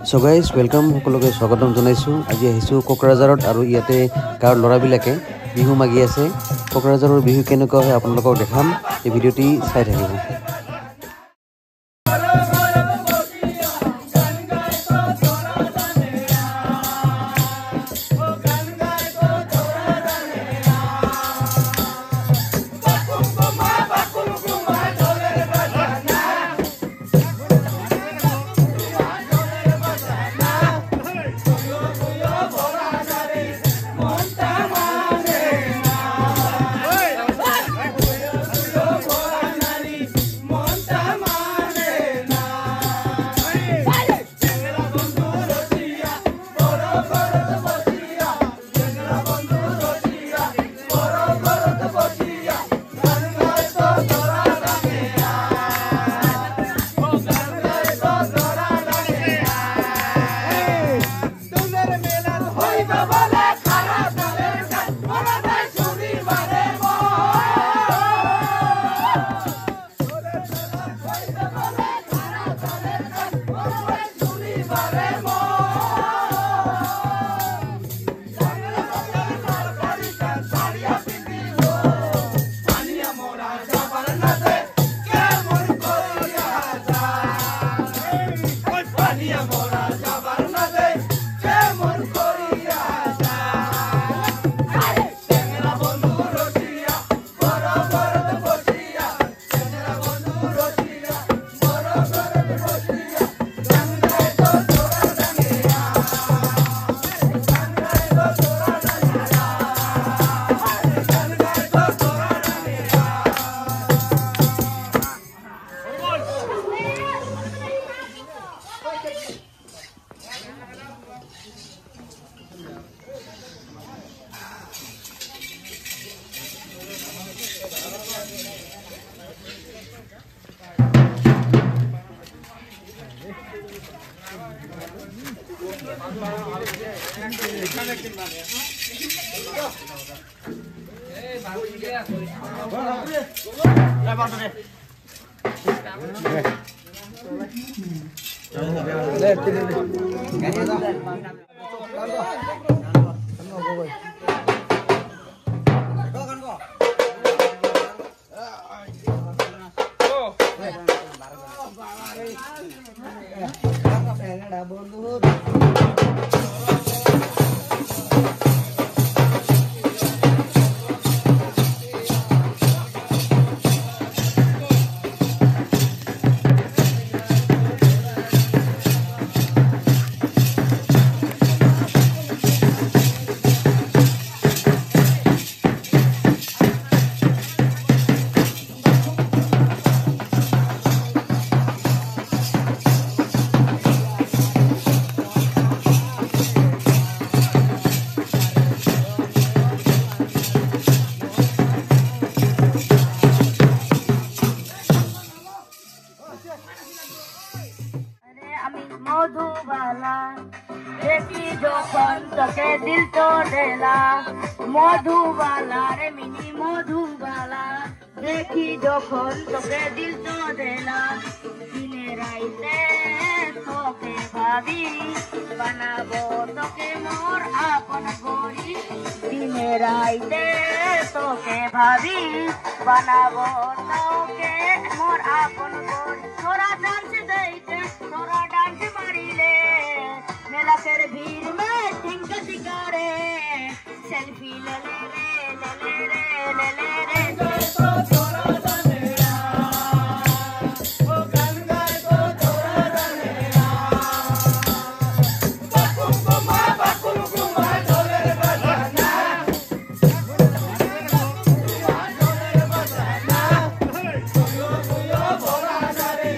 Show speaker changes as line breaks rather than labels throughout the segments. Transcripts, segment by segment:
So guys, welcome সকলোকে স্বাগতম জনাইছো। আজি আহিছো কোকৰাঝাৰত আৰু ইয়াতে গাঁৱৰ ল'ৰাবিলাকে বিহু মাগি আছে। কোকৰাঝাৰৰ বিহু কেনেকুৱা হয় আপোনালোকক দেখাম। এই ভিডিঅ'টি চাই থাকিব।
मधुबाला देखी যখন তোকে দিল তো ঢেলা মধুবালা রে মিনি মধুবালা দেখি যখন তোকে দিল তো ঢেলা দিনে রাইতে তোকে ভাবি বানাবো তোকে মোর আপন করি দিনে রাইতে তোকে ভাবি বানাবো তোকে মোর আপন করি তোরা ডান্স দেইতে তোরা डांस मारिले मेला कर भीड़ में टिंक सिकारे सेल्फी ले ले रे तो तोरा जानेरा ओ गान गाए तो तोरा जानेरा बाकुल कुमा ढोले रे बजाना ढोले रे बजाना यो बोला रे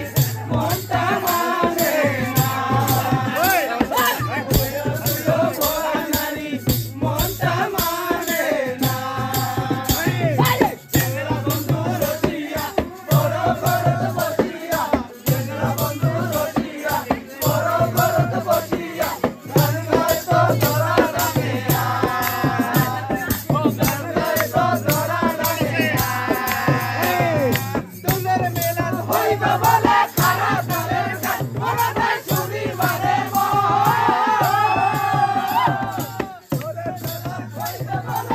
मोंता Bye.